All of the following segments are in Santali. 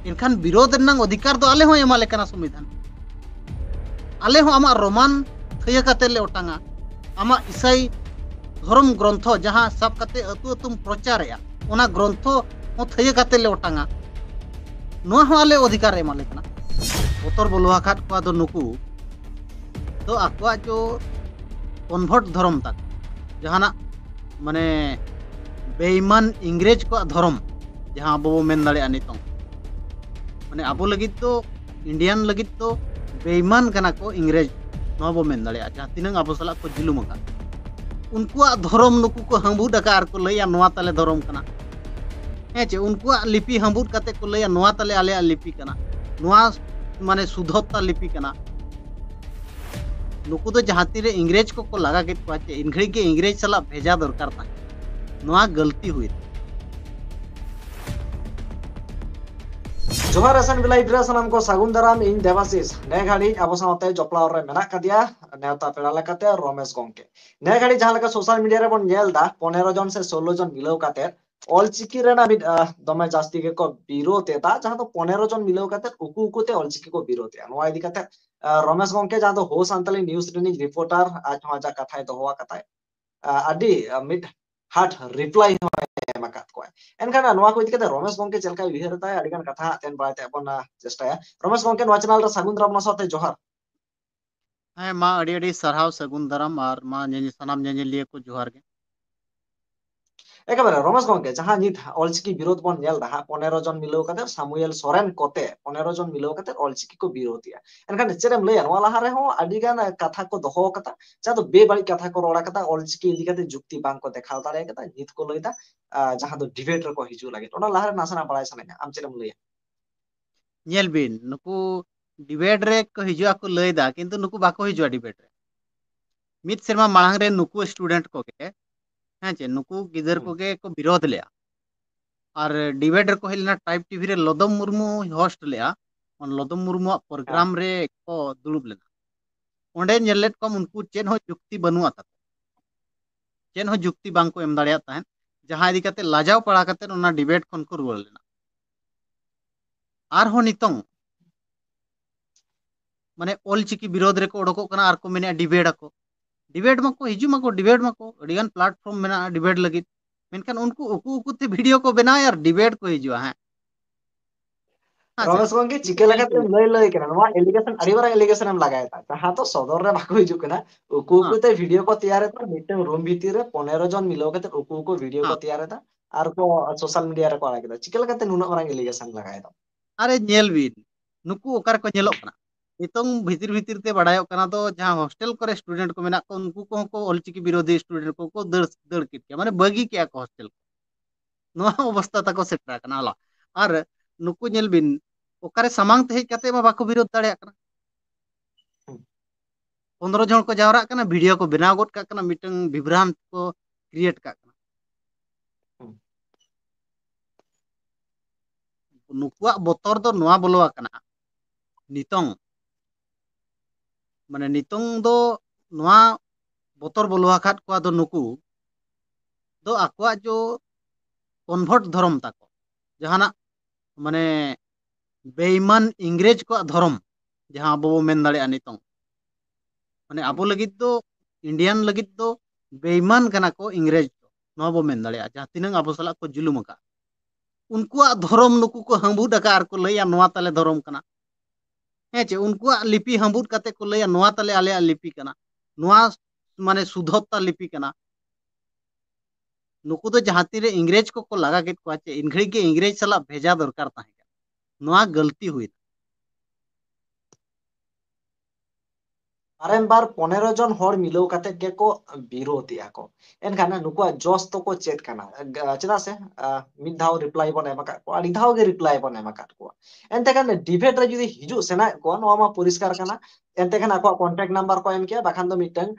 इनखान विरोध रनंग अधिकार दो आले हो एमाले कना संविधान आले हो आमा रोमान थया काते ले ओटांगा आमा ईसाई धर्म ग्रंथ जहां सब काते अतु अतुम प्रचारया ओना ग्रंथ हो थया काते ले ओटांगा नोआ हो आले अधिकार एमाले कना बोतर बोलवा खात को दो नुकु तो आकवा जो कन्वर्ट धर्म तक जहाना माने बेईमान इंग्रेज को धर्म जहां अब मेन दाड़े नितों माने अब लगित तो इंडियन लगित तो बेईमान कना को इंग्रेज नो बो मेन दाड़े जहां तिनंग अब सला को जुलुम का उनकुआ धर्म नुकु को हंबुड का आर को लैया नोआ ताले धर्म कना हेचे उनकुआ लिपि हंबुड काते को लैया नोआ ताले आले लिपि कना नोआ माने सुधोत्ता लिपि कना नुकु तो जहां तीरे इंग्रेज को लगा के पाचे इनघड़ी के इंग्रेज सला भेजा दरकार था नोआ गलती हुई जोहार असन बिलाई ब्रा सनम को सागुन दाराम इन देवाशीष ने घड़ी अब साथे जपलाव रे मेना कदिया नेवता पेड़ा लेकाते रमेश गोंके ने घड़ी जहां लका सोशल मीडिया रे बन नेल दा 15 जन से 16 जन मिलाव काते ऑलचिकी रेना दमे जास्ती के को विरोध एता जहां तो 15 जन मिलाव काते उकु उकुते ऑलचिकी को विरोध या नोआ इदी काते रमेश गोंके जहां तो हो सांतली न्यूज़ रिनिंग रिपोर्टर आज हो जा कथाय तो होवा कथाय आदि मिड हार्ट रिप्लाई एमाकात को एनखान नोआ को इदी काते रमेश गोंके चलका उयहर ताय अडिगान कथा तेन बायते अपन चेष्टाया रमेश गोंके नोआ चैनल रे सागुन दाराम साथे जोहार है माँ अड़ी अड़ी सरहाव सगुन दाराम और माँ सनाम लिए को जोहार के एकेबारे रमेश गोंके जहां नित ऑलचिकी विरोध बन नेल दा 15 जन मिलाव काते सामुएल सोरेन कोते 15 जन मिलाव काते ऑलचिकी को विरोधिया एनखान चेरम लय नोआ लहा रे हो अडिगान कथा को दोहो कता जा तो बेबाड़ी कथा को रोड़ा कता ऑलचिकी इदी काते जुक्ति बांग को देखाव दाड़े कता नित को लयदा जहां तो डिबेट रे को हिजु लागे ओना लहा रे नासना बड़ाय सनाया आम चेरम लय नेल बिन नुकु डिबेट रे को हिजुआ को लयदा किंतु नुकु बाको हिजुआ डिबेट रे मित सेरमा मांग रे नुकु स्टूडेंट को के हैं चे नुकु गिदर को के को विरोध लिया और डिबेट रे को हेलना टाइप टीवी रे लदम मुर्मू होस्ट लिया और लदम मुर्मू प्रोग्राम रे को दुलुब लेना ओंडे नेलेट को उनको चेन हो जुक्ति बनुआ ता चेन हो जुक्ति बांग को एम दाड़िया ताहन जहां इदी काते लाजाव पड़ा काते ओना डिबेट खन को रुवाल लेना आर हो नितों माने ऑलचिकी विरोध रे को ओडको कना आर को मेने डिबेट मको हिजु मको डिबेट मको अडिगान प्लेटफॉर्म मेना डिबेट लगित मेनखान उनको उकु उकु ते वीडियो को बनाए यार डिबेट को हिजुआ हैं रमेश गोंके चिके लगाते लय लय केना नोआ एलिगेशन अड़ी बार एलिगेशन हम लगाया था जहां तो सदर रे बाको हिजु केना उकु उकु ते वीडियो को तैयार था मिटन रूम भीतर रे 15 जन मिलाव काते उकु उकु वीडियो को तैयार था आर को सोशल मीडिया रे को आड़ा केदा चिके लगाते नुना मारंग एलिगेशन लगाया था अरे नेल बिन नुकु ओकार को नेलो कना नितों भीतर भीतर ते बड़ायो कना तो जहां हॉस्टल करे स्टूडेंट को मेना को उनको को ऑलचिकी विरोधी स्टूडेंट को दड़ दड़ किट के माने बगी के को हॉस्टल नोआ अवस्था तको सेटरा कना ला और नुकु नेल बिन ओकारे सामांग ते हेज काते मा बाको विरोध दाड़िया कना 15 जन को जावरा कना वीडियो को बनाव गोट का कना मिटन विभ्रांत को क्रिएट का कना नुकुआ बोतर दो नोआ बोलवा कना नितों माने नितों दो नोआ बोतर बोलवा खात को दो नुकु दो आकवा जो कन्वर्ट धर्म ताको जहाना माने बेईमान इंग्रेज को धर्म जहां अब मेन दाड़े नितों माने अब लगित दो इंडियन लगित दो बेईमान कना को इंग्रेज नो बो मेन दाड़े जहां तिनंग अब सला को जुलुम का उनकुआ धर्म नुकु को हंबुड का आर को लैया नोआ ताले धर्म कना हेचे उनकुआ लिपि हंबुड काते को लैया नोआ ताले आले लिपि कना नोआ माने सुधोत्ता लिपि कना नुकु तो जहां तीरे इंग्रेज को लगा के पाचे इनघड़ी के इंग्रेज सला भेजा दरकार था नोआ गलती हुई बारंबार 15 जन हर मिलाव काते के को विरोधिया को एनखान नुकुआ जोस तो को चेत काना चेदा से मिद धाव रिप्लाई बन एमाका को अड़ी धाव के रिप्लाई बन एमाका को एनते कान डिबेट रे जुदी हिजु सेना को नोआ मा परिष्कार काना एनते खान आको कांटेक्ट नंबर को एम किया बाखान दो मिटन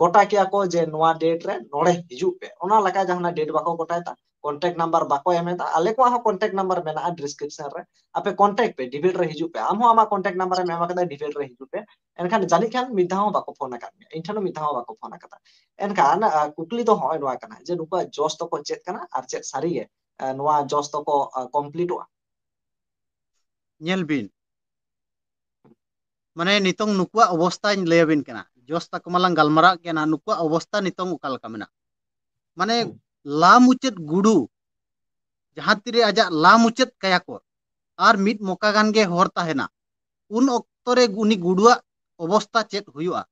गोटा किया को जे नोआ डेट रे नोडे हिजु पे ओना लका जहाना डेट बाको गोटायता कांटेक्ट नंबर बाको एमेता आले को कांटेक्ट नंबर मेना डिस्क्रिप्शन रे आपे कांटेक्ट पे डिबेट रे हिजु पे आम आमा कांटेक्ट नंबर एम एमाका डिबेट रे हिजु पे एनखान जानी खान मिधाव बाको फोन आकाद मे इनठानो मिधाव बाको फोन आकादा एनखान कुकली तो होय नोआ काना जे नुका जोस तो को चेत काना आर चेत सारी गे नोआ जोस तो को कंप्लीट वा nyel bin mane nitong nukua obostha ᱞᱟᱹᱭ ᱟᱵᱤᱱ ᱠᱟᱱᱟ ᱡᱚᱥ ᱛᱟᱠᱚ ᱢᱟᱞᱟᱝ galmarag ᱠᱟᱱᱟ ᱱukua obostha nitong ukal ᱞᱮᱠᱟ ᱢᱮᱱᱟᱜ mane la mucet gudu jahan tire ajak la mucet kaya ko ar mid moka gan ge hor tahena un oktore uni guduak obostha chet huyua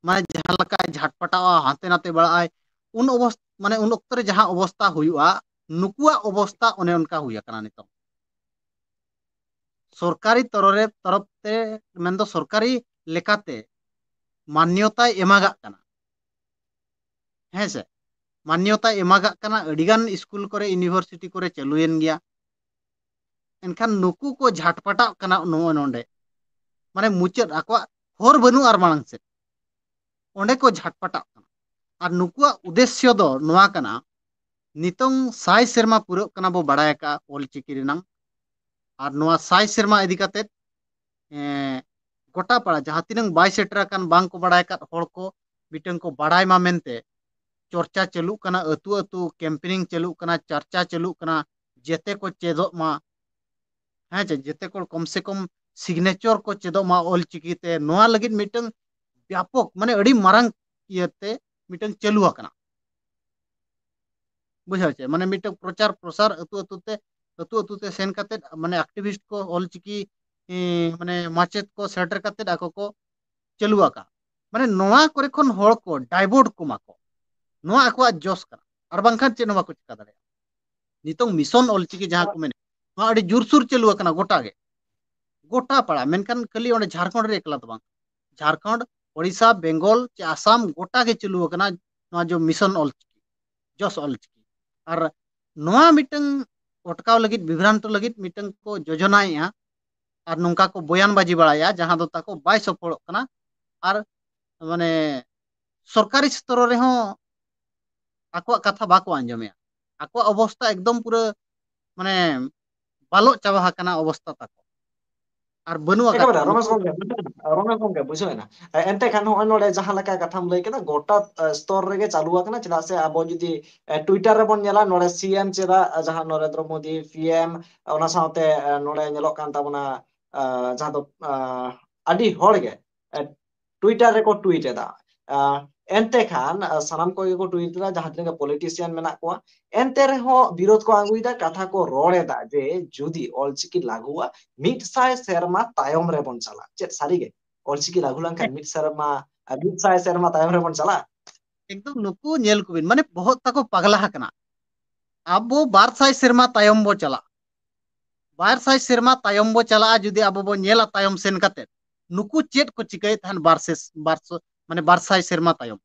mane jahan leka jhatpatawa hante nate baraai un obostha mane un oktore jahan obostha huyua nukua obostha one onka huya kana nitong सरकारी तरफ ते मेंदो सरकारी लेकाते मान्यता एमागा कना हैं से मान्यता एमागा कना अडिगान स्कूल करे यूनिवर्सिटी करे चलुयन गया एनखान नुकु को झाटपटा कना नो नोंडे माने मुचत आको हर बनु आर मांग से ओंडे को झाटपटा कना आर नुकुआ उद्देश्य दो नोआ कना नितोंग साय सेरमा पुरो कना बो बड़ाय का ऑलचिकी रिनांग आर नोआ साय सेरमा इदी काते गोटा पाड़ा जहाँ तीन बाय सेटर कान बांग को बड़ाय का हड़ को मिटन को बड़ाय मा मेनते चर्चा चलू कना अतु अतु कैंपेनिंग चलू कना चर्चा चलू कना जेते को चेदो मा हाँ जेते को कम से कम सिग्नेचर को चेदो मा ऑल चिकीते नोआ लगित मिटन व्यापक माने अड़ी मारंग इयते मिटन चलू आकना बुझा चे माने मिटन प्रचार प्रसार अतु अतु ते सेन काते माने एक्टिविस्ट को ऑल चिकी माने माचेत को सेटर काते आको को चलू आका माने नोआ करे खन हड़ को डाइवर्ट कुमा को नोआ आको जोश कना और बांखान चे नोआ को चिका दाड़े नितोंग मिशन ऑल चिकी जहां को मेने नोआ अड़ी जुरसुर चलू आकना गोटा पड़ा मेनखान खाली ओंडे झारखंड रे एकला तो बांग झारखंड ओडिशा बेंगल चे आसाम गोटा के चलू आकना नोआ जो मिशन ऑल चिकी जोश ऑल चिकी और नोआ मिटंग अटकाव लगित विभ्रांत लगित मिटंग को योजनाया और नौका को बयान बाजी बड़ाया जहां दो ताको बाय सफल कना और माने सरकारी स्तर रे हो आको कथा बाको आंजमे आको अवस्था एकदम पूरा माने बालो चाबा कना अवस्था ताको और बनु आका एकेबारे रमेश गंगे बुझेना एनते खान हो नोडे जहां लका कथाम लई केना गोटा स्तर रेगे चालू आकना चला से आबो जुदी ट्विटर रे बन नेला नोडे सीएम चेदा जहां नरेंद्र मोदी पीएम ओना साथे नोडे नेलो कान ताबना जहां दो आदि होड़गे ट्विटर रे को ट्वीट एदा एनते खान सानाम को को ट्वीट दा जहां तिनगे पॉलिटिशियन मेना को एनते रे हो विरोध को आंगुइदा कथा को रोड़ेदा जे जुदी ऑलचिकी लागुआ मिट साय सेरमा तायम रे बन चला चेत सारी गे ऑलचिकी लागु लंखान मिट साय सेरमा तायम रे बन चला एकदम नुकु नेल कुबिन माने बहुत ताको पगला हकना अबो बार साय सेरमा तायम बो चला बार साय सेरमा तायम बो चला जुदी अबो बो नेला तायम सेन काते नुकु चेत को चिकाय थान बारसो माने बार साय सेरमा तायम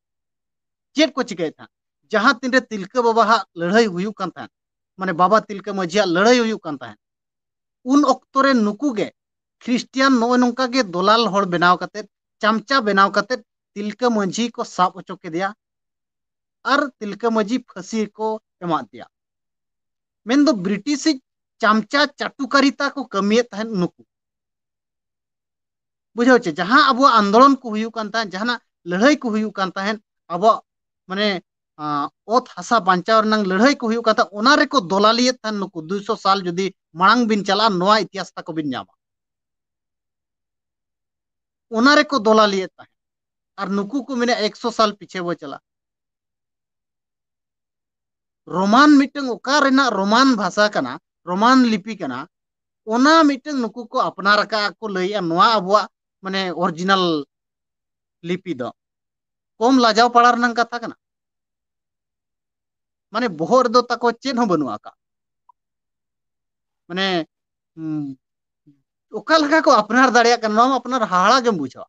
चेत को चिकाय थान जहां तीन रे तिलका बाबा हा लड़ाई हुयु कान थान माने बाबा तिलका मजिया लड़ाई हुयु कान थान उन अक्तरे नुकु गे ख्रिस्टियन नो नोंका गे दलाल हड़ बनाव काते चमचा बनाव काते तिलका मंझी को साब ओचो के दिया और तिलका मंझी फांसी को एमा दिया मेन दो ब्रिटिश चमचा चाटुकारिता को कमिए तहन नुकु बुझाव चे जहां अब आंदोलन को हुयु कान तहन जहां लड़ाई को हुयु कान तहन अब माने ओत हसा बांचाव रनंग लड़ाई को हुयु कान तहन ओना रे को दलालिए तहन नुकु 200 साल जुदी मांग बिन चला नोआ इतिहास ता को बिन जामा ओना रे को दलालिए तहन और नुकु को मेने 100 साल पीछे वो चला रोमान मिटंग ओका रेना रोमान भाषा कना रोमान लिपि कना ओना मिटंग नुकु को अपनार का को लइया नोआ अबुआ माने ओरिजिनल लिपि दो कम लाजाव पड़ा रनंग कथा कना माने बोहर दो ताको चेन हो बनु आका माने ओका लगा को अपनार दाड़िया कना नोआ अपनार हाड़ा गम बुझा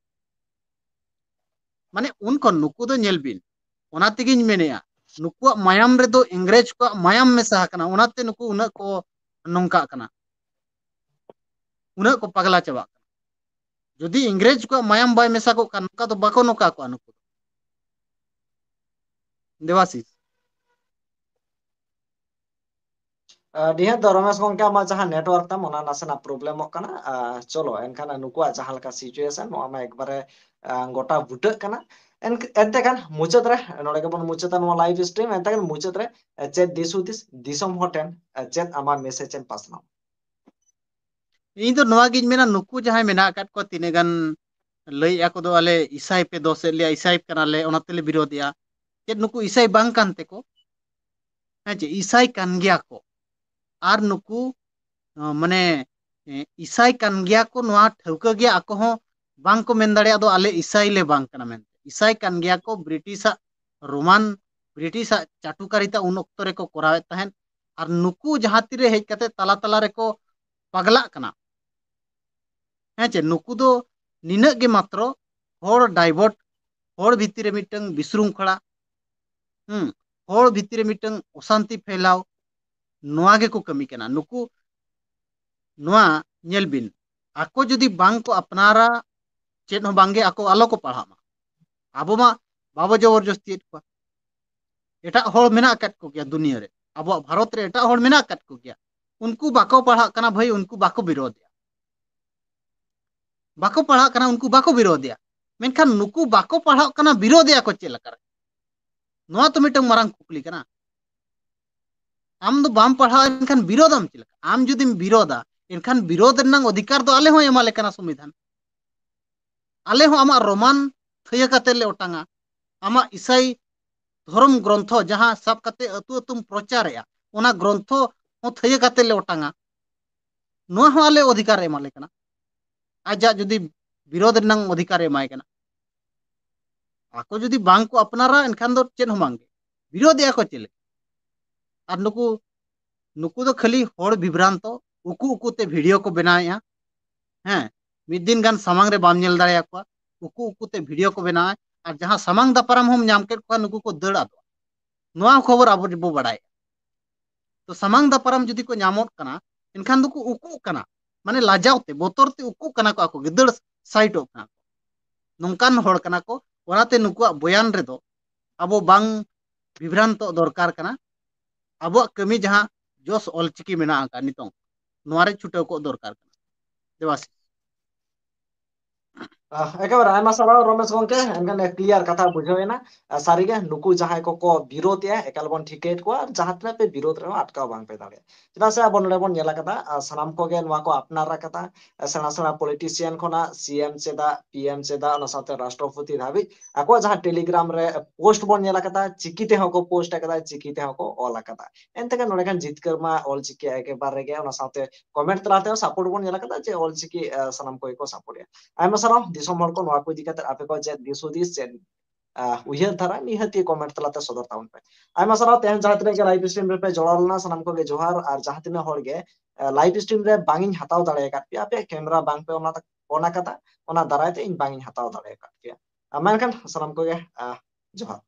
माने उनको नुकु दो नेल बिन ओना तेगिन मेनेया नुकु मायाम रे दो इंग्रेज को मायाम में सहा कना ओनाते नुकु उना को नोंका कना उना को पगला चबा जदि इंग्रेज को मायाम बाय मेसा को नोका तो बाको नोका को नुकु देवाशीष निहत दो रमेश गंगे आमा जहां नेटवर्क ताम ओना नासेना प्रॉब्लम कना चलो एनखान नुकुआ जहां लका सिचुएशन नो आमा एकबारे गोटा बुटे कना एनते खान मुचाद रे नोडे के बन मुचाद नो लाइव स्ट्रीम एनते खान मुचाद रे चेत दिसुदिस दिसम होटेन चेत आमा मेसेज एन पासना ᱤᱧ ᱫᱚ ᱱᱚᱣᱟ ᱜᱤᱧ ᱢᱮᱱᱟ ᱱᱩᱠᱩ ᱡᱟᱦᱟᱸᱭ ᱢᱮᱱᱟᱜ ᱟᱠᱟᱫ ᱠᱚᱣᱟ ᱛᱤᱱᱟᱹᱜ ᱜᱟᱱ ᱞᱟᱹᱭᱮᱜᱼᱟ ᱠᱚ ᱫᱚ ᱟᱞᱮ ᱤᱥᱟᱭ ᱯᱮ ᱫᱳᱥᱮᱫ ᱞᱮᱭᱟ, ᱤᱥᱟᱭ ᱠᱟᱱᱟᱞᱮ ᱚᱱᱟ ᱛᱮᱞᱮ ᱵᱤᱨᱳᱫᱮᱜᱼᱟ᱾ ᱪᱮᱫ ᱱᱩᱠᱩ ᱤᱥᱟᱭ ᱵᱟᱝ ᱠᱟᱱ ᱛᱮᱠᱚ? ᱦᱮᱸ ᱪᱮ ᱤᱥᱟᱭ ᱠᱟᱱ ᱜᱮᱭᱟ ᱠᱚ, ᱟᱨ ᱱᱩᱠᱩ ᱢᱟᱱᱮ ᱤᱥᱟᱭ ᱠᱟᱱ ᱜᱮᱭᱟ ᱠᱚ ᱱᱚᱣᱟ ᱴᱷᱟᱹᱣᱠᱟᱹ ᱜᱮᱭᱟ ᱟᱠᱚ ᱦᱚᱸ ᱵᱟᱝ ᱠᱚ ᱢᱮᱱ ᱫᱟᱲᱮᱭᱟᱜ ᱫᱚ ᱟᱞᱮ ᱤᱥᱟᱭ ᱞᱮ ᱵᱟᱝ ᱠᱟᱱᱟ ᱢᱮᱱᱛᱮ᱾ ᱤᱥᱟᱭ ᱠᱟᱱ ᱜᱮᱭᱟ ᱠᱚ, ᱵᱨᱤᱴᱤᱥᱟᱜ ᱨᱳᱢᱟᱱ ᱵᱨᱤᱴᱤᱥᱟᱜ ᱪᱟᱴᱩᱠᱟᱨᱤᱛᱟ ᱩᱱ ᱚᱠᱛᱚ ᱨᱮᱠᱚ ᱠᱚᱨᱟᱣᱮᱫ ᱛᱟᱦᱮᱸᱫ, ᱟᱨ ᱱᱩᱠᱩ ᱡᱟᱦᱟᱸ ᱛᱤᱨᱮ ᱦᱮᱡ ᱠᱟᱛᱮ ᱛᱟᱞᱟ ᱛᱟᱞᱟ ᱨᱮᱠᱚ ᱯᱟᱜᱽᱞᱟᱜ ᱠᱟᱱᱟ, ᱦᱮᱸ ᱪᱮ ᱱᱩᱠᱩ ᱫᱚ ᱱᱤᱱᱟᱹᱜ ᱜᱮ ᱢᱟᱛᱨᱚ ᱦᱚᱲ ᱰᱟᱭᱵᱚᱴ, ᱦᱚᱲ ᱵᱷᱤᱛᱤᱨ ᱨᱮ ᱢᱤᱫᱴᱟᱝ ᱵᱤᱥᱨᱩᱝᱠᱷᱚᱲᱟ, ᱦᱚᱲ ᱵᱷᱤᱛᱤᱨ ᱨᱮ ᱢᱤᱫᱴᱟᱝ ᱚᱥᱟᱱᱛᱤ ᱯᱷᱮᱞᱟᱣ, ᱱᱚᱣᱟ ᱜᱮᱠᱚ ᱠᱟᱹᱢᱤ ᱠᱟᱱᱟ ᱱᱩᱠᱩ᱾ ᱱᱚᱣᱟ ᱧᱮᱞ ᱵᱤᱱ, ᱟᱠᱚ ᱡᱩᱫᱤ ᱵᱟᱝ ᱠᱚ ᱟᱯᱱᱟᱨᱟ ᱪᱮᱫ ᱦᱚᱸ ᱵᱟᱝᱜᱮ, ᱟᱠᱚ ᱟᱞᱚ ᱠᱚ ᱯᱟᱲᱦᱟᱜ ᱢᱟ, ᱟᱵᱚ ᱢᱟ ᱵᱟᱵᱚ ᱡᱚᱵᱚᱨ ᱡᱚᱥᱛᱤᱭᱮᱫ ᱠᱚᱣᱟ᱾ ᱮᱴᱟᱜ ᱦᱚᱲ ᱢᱮᱱᱟᱜ ᱟᱠᱟᱫ ᱠᱚᱜᱮᱭᱟ ᱫᱩᱱᱤᱭᱟᱹ ᱨᱮ, ᱟᱵᱚᱣᱟᱜ ᱵᱷᱟᱨᱚᱛ ᱨᱮ ᱮᱴᱟᱜ ᱦᱚᱲ ᱢᱮᱱᱟᱜ ᱟᱠᱟᱫ ᱠᱚᱜᱮᱭᱟ, ᱩᱱᱠᱩ ᱵᱟᱠᱚ ᱯᱟᱲᱦᱟᱜ ᱠᱟᱱᱟ ᱵᱷᱟᱹᱭ, ᱩᱱᱠᱩ ᱵᱟᱠᱚ ᱵᱤᱨᱳᱫᱮᱜᱼᱟ, ᱵᱟᱠᱚ ᱯᱟᱲᱦᱟᱜ ᱠᱟᱱᱟ ᱩᱱᱠᱩ ᱵᱟᱠᱚ ᱵᱤᱨᱳᱫᱮᱜᱼᱟ᱾ ᱢᱮᱱᱠᱷᱟᱱ ᱱᱩᱠᱩ ᱵᱟᱠᱚ ᱯᱟᱲᱦᱟᱜ ᱠᱟᱱᱟ ᱵᱤᱨᱳᱫᱮᱜᱼᱟ ᱠᱚ ᱪᱮᱫ ᱞᱮᱠᱟᱨᱮ? ᱱᱚᱣᱟ ᱛᱚ ᱢᱤᱫᱴᱟᱝ ᱢᱟᱨᱟᱝ ᱠᱩᱠᱞᱤ ᱠᱟᱱᱟ᱾ ᱟᱢ ᱫᱚ ᱵᱟᱢ ᱯᱟᱲᱦᱟᱜᱼᱟ ᱮᱱᱠᱷᱟन ᱵᱤᱨᱳᱫᱟᱢ ᱪᱮᱫ ᱞᱮᱠᱟ? ᱟᱢ ᱡᱩᱫᱤᱢ ᱵᱤᱨᱳᱫᱟ ᱮᱱᱠᱷᱟन ᱵᱤᱨᱳᱫ ᱨᱮᱱᱟᱜ ᱚᱫᱷᱤᱠᱟᱨ ᱫᱚ ᱟᱞᱮ ᱦᱚᱸ ᱮᱢᱟᱞᱮ ᱠᱟᱱᱟ ᱥᱚᱝᱵᱤᱫᱷᱟᱱ᱾ ᱟᱞᱮ ᱦᱚᱸ ᱟᱢᱟᱜ ᱨᱳᱢᱟᱱ ᱛᱷᱟᱹᱭᱟᱹ ᱠᱟᱛᱮ ᱞᱮ ᱚᱴᱟᱝᱟ, ᱟᱢᱟᱜ ᱤᱥᱟᱹᱭ ᱫᱷᱚᱨᱚᱢ ᱜᱨᱚᱱᱛᱷᱚ ᱡᱟᱦᱟᱸ ᱥᱟᱵ ᱠᱟᱛᱮ ᱟᱹᱛᱩ ᱟᱹᱛᱩᱢ ᱯᱨᱚᱪᱟᱨᱮᱜᱼᱟ, ᱚᱱᱟ ᱜᱨᱚᱱᱛᱷᱚ ᱦᱚᱸ ᱛᱷᱟᱹᱭᱟᱹ ᱠᱟᱛᱮ ᱞᱮ ᱚᱴᱟᱝᱟ᱾ ᱱᱚᱣᱟ ᱦᱚᱸ ᱟᱞᱮ ᱚᱫᱷᱤᱠᱟᱨ ᱮᱢᱟᱞᱮ ᱠᱟᱱᱟ, ᱟᱡᱟᱜ ᱡᱩᱫᱤ ᱵᱤᱨᱳᱫ ᱨᱮᱱᱟᱜ ᱚᱫᱷᱤᱠᱟᱨ ᱮᱢᱟᱭ ᱠᱟᱱᱟ᱾ ᱟᱠᱚ ᱡᱩᱫᱤ ᱵᱟᱝ ᱠᱚ ᱟᱯᱱᱟᱨᱟ ᱮᱱᱠᱷᱟᱱ ᱫᱚ ᱪᱮᱫ ᱦᱚᱸ ᱵᱟᱝᱜᱮ, ᱵᱤᱨᱳᱫᱮᱜᱼᱟ ᱠᱚ ᱪᱮᱫ ᱞᱮᱠᱟ? ᱟᱨ ᱱᱩᱠᱩ ᱫᱚ ᱠᱷᱟᱹᱞᱤ ᱦᱚᱲ ᱵᱤᱵᱷᱨᱟᱱᱛᱚ, ᱩᱠᱩ ᱩᱠᱩᱛᱮ ᱵᱷᱤᱰᱤᱭᱳ ᱠᱚ ᱵᱮᱱᱟᱣᱮᱫᱼᱟ᱾ ᱦᱮᱸ, ᱢᱤᱫ ᱫᱤᱱ ᱜᱟᱱ ᱥᱟᱢᱟᱝ ᱨᱮ ᱵᱟᱢ ᱧᱮᱞ ᱫᱟᱲᱮᱭᱟᱠᱚᱣᱟ, ᱩᱠᱩ ᱩᱠᱩᱛᱮ ᱵᱷᱤᱰᱤᱭᱳ ᱠᱚ ᱵᱮᱱᱟᱣᱟ, ᱟᱨ ᱡᱟᱦᱟᱸ ᱥᱟᱢᱟᱝ ᱫᱟᱯᱨᱟᱢ ᱦᱚᱢ ᱧᱟᱢ ᱠᱮᱫ ᱠᱚᱣᱟ ᱱᱩᱠᱩ ᱠᱚ ᱫᱟᱹᱲ ᱟᱫᱚᱜᱼᱟ᱾ ᱱᱚᱣᱟ ᱠᱷᱚᱵᱚᱨ ᱟᱵᱚ ᱵᱚ ᱵᱟᱲᱟᱭᱟ᱾ ᱛᱚ ᱥᱟᱢᱟᱝ ᱫᱟᱯᱨᱟᱢ ᱡᱩᱫᱤ ᱠᱚ ᱧᱟᱢᱚᱜ ᱠᱟᱱᱟ ᱮᱱᱠᱷᱟᱱ ᱫᱚᱠᱚ ᱩᱠᱩᱜ ᱠᱟᱱᱟ, ᱢᱟᱱᱮ ᱞᱟᱡᱟᱣ ᱛᱮ ᱵᱚᱛᱚᱨ ᱛᱮ ᱩᱠᱩᱜ ᱠᱟᱱᱟ ᱠᱚ, ᱟᱠᱚ ᱜᱮ ᱫᱟᱹᱲ ᱥᱟᱭᱤᱰᱚᱜ ᱠᱟᱱᱟ ᱠᱚ᱾ ᱱᱚᱝᱠᱟᱱ ᱦᱚᱲ ᱠᱟᱱᱟ ᱠᱚ, ᱚᱱᱟᱛᱮ ᱱᱩᱠᱩᱣᱟᱜ ᱵᱚᱭᱟᱱ ᱨᱮᱫᱚ ᱟᱵᱚ ᱵᱟᱝ ᱵᱤᱵᱷᱨᱟᱱᱛᱚ ᱫᱚᱨᱠᱟর ᱠᱟᱱᱟ᱾ ᱟᱵᱚᱣᱟᱜ ᱠᱟᱹᱢᱤ ᱡᱟᱦᱟᱸ ᱡᱚᱥ ᱚᱞᱪᱤᱠᱤ ᱢᱮᱱᱟᱜ ᱟᱠᱟᱫ ᱱᱤᱛᱚᱝ, ᱱᱚᱣᱟᱨᱮ ᱪᱷᱩᱴᱟᱹᱣ ᱠᱚᱜ ᱫᱚᱨᱠᱟর ᱠᱟᱱᱟ᱾ ᱫᱮᱵᱟᱥ ᱮকেবারে ᱟᱭᱢᱟ ᱥᱟᱨᱦᱟᱣ ᱨᱚᱢᱮᱥ ᱜᱚᱝᱠᱮ, ᱮᱱᱠᱷᱟᱱ ᱠᱞᱤᱭᱟᱨ ᱠᱟᱛᱷᱟ ᱵᱩᱡᱷᱟᱹᱣ ᱮᱱᱟ᱾ ᱥᱟᱹᱨᱤᱜᱮ ᱱᱩᱠᱩ ᱡᱟᱦᱟᱸᱭ ᱠᱚᱠᱚ ᱵᱤᱨᱳᱫᱮᱜᱼᱟ ᱮᱠᱟᱞ ᱵᱚᱱ ᱴᱷᱤᱠᱟᱹᱭᱮᱫ ᱠᱚᱣᱟ, ᱟᱨ ᱡᱟᱦᱟᱸ ᱛᱤᱱᱟᱹᱜ ᱯᱮ ᱵᱤᱨᱳᱫ ᱨᱮᱦᱚᱸ ᱟᱴᱠᱟᱣ ᱵᱟᱝᱯᱮ ᱫᱟᱲᱮᱭᱟᱜᱼᱟ᱾ ᱪᱮᱫᱟᱜ ᱥᱮ ᱟᱵᱚ ᱱᱚᱰᱮ ᱵᱚᱱ ᱧᱮᱞ ᱟᱠᱟᱫᱟ ᱥᱟᱱᱟᱢ ᱠᱚᱜᱮ ᱱᱚᱣᱟ ᱠᱚ ᱟᱯᱱᱟᱨ ᱟᱠᱟᱫᱟ, ᱥᱮᱬᱟ ᱥᱮᱬᱟ ᱯᱚᱞᱤᱴᱤᱥᱤᱭᱟᱱ ᱠᱷᱚᱱᱟᱜ ᱥᱤᱮᱢ ᱪᱮᱫᱟᱜ ᱯᱤᱮᱢ ᱪᱮᱫᱟᱜ ᱚᱱᱟ ᱥᱟᱶᱛᱮ ᱨᱟᱥᱴᱨᱚᱯᱚᱛᱤ ᱫᱷᱟᱹᱵᱤᱡ, ᱟᱠᱚᱣᱟᱜ ᱡᱟᱦᱟᱸ ᱴᱮᱞᱤᱜᱨᱟᱢ ᱨᱮ ᱯᱳᱥᱴ ᱵᱚᱱ ᱧᱮᱞ ᱟᱠᱟᱫᱟ, ᱪᱤᱠᱤ ᱛᱮᱦᱚᱸ ᱠᱚ ᱯᱳᱥᱴ ᱟᱠᱟᱫᱟ, ᱪᱤᱠᱤ ᱛᱮᱦᱚᱸ ᱠᱚ ᱚᱞ ᱟᱠᱟᱫᱟ᱾ ᱮᱱᱛᱮᱜ ᱱᱚᱰᱮ ᱠᱷᱟᱱ ᱡᱤᱛᱠᱟᱹᱨ ᱢᱟ ᱚᱞᱪᱤᱠᱤ ᱮᱠᱮᱵᱟᱨᱮ ᱜᱮ, ᱚᱱᱟ ᱥᱟᱶᱛᱮ ᱠᱚᱢᱮᱱᱴ ᱛᱟᱞᱟ ᱛᱮᱦᱚᱸ ᱥᱟᱯᱳᱨᱴ ᱵᱚᱱ ᱧᱮᱞ ᱟᱠᱟᱫᱟ ᱡᱮ ᱚᱞᱪᱤᱠᱤ ᱥᱟᱱᱟᱢ ᱠᱚᱜᱮ ᱠᱚ ᱥᱟᱯᱳᱨᱴ ᱮᱜᱼᱟ᱾ ᱟᱭᱢᱟ ᱥᱟᱨᱦᱟᱣ ᱫᱤᱥᱚᱢ ᱦᱚᱲ ᱠᱚ ᱱᱚᱣᱟ ᱠᱚ ᱤᱫᱤ ᱠᱟᱛᱮ ᱟᱯᱮ ᱠᱚ ᱪᱮᱫ ᱫᱤᱥ ᱦᱩᱫᱤᱥ, ᱪᱮᱫ ᱩᱭᱦᱟᱹᱨ ᱫᱷᱟᱨᱟ ᱱᱤᱦᱟᱹᱛᱤ ᱠᱚᱢᱮᱱᱴ ᱛᱟᱞᱟᱛᱮ ᱥᱚᱫᱚᱨ ᱛᱟᱵᱚᱱ ᱯᱮ᱾ ᱟᱭᱢᱟ ᱥᱟᱨᱦᱟᱣ ᱛᱮᱦᱮᱧ ᱡᱟᱦᱟᱸ ᱛᱤᱱᱟᱹᱜ ᱜᱮ ᱞᱟᱭᱤᱵ ᱥᱴᱨᱤᱢ ᱨᱮᱯᱮ ᱡᱚᱲᱟᱣ ᱞᱮᱱᱟ ᱥᱟᱱᱟᱢ ᱠᱚᱜᱮ ᱡᱚᱦᱟᱨ, ᱟᱨ ᱡᱟᱦᱟᱸ ᱛᱤᱱᱟᱹᱜ ᱦᱚᱲ ᱜᱮ ᱞᱟᱭᱤᱵ ᱥᱴᱨᱤᱢ ᱨᱮ ᱵᱟᱝ ᱤᱧ ᱦᱟᱛᱟᱣ ᱫᱟᱲᱮ ᱟᱠᱟᱫ ᱯᱮᱭᱟ, ᱟᱯᱮᱭᱟᱜ ᱠᱮᱢᱮᱨᱟ ᱵᱟᱝ ᱯᱮ ᱚᱱ ᱟᱠᱟᱫᱟ, ᱚᱱᱟ ᱫᱟᱨᱟᱭ ᱛᱮ ᱤᱧ ᱵᱟᱝ ᱤᱧ ᱦᱟᱛᱟᱣ ᱫᱟᱲᱮ ᱟᱠᱟᱫ ᱯᱮᱭᱟ᱾ ᱢᱮᱱᱠᱷᱟᱱ ᱥᱟᱱᱟᱢ ᱠᱚᱜᱮ ᱡᱚᱦᱟᱨ᱾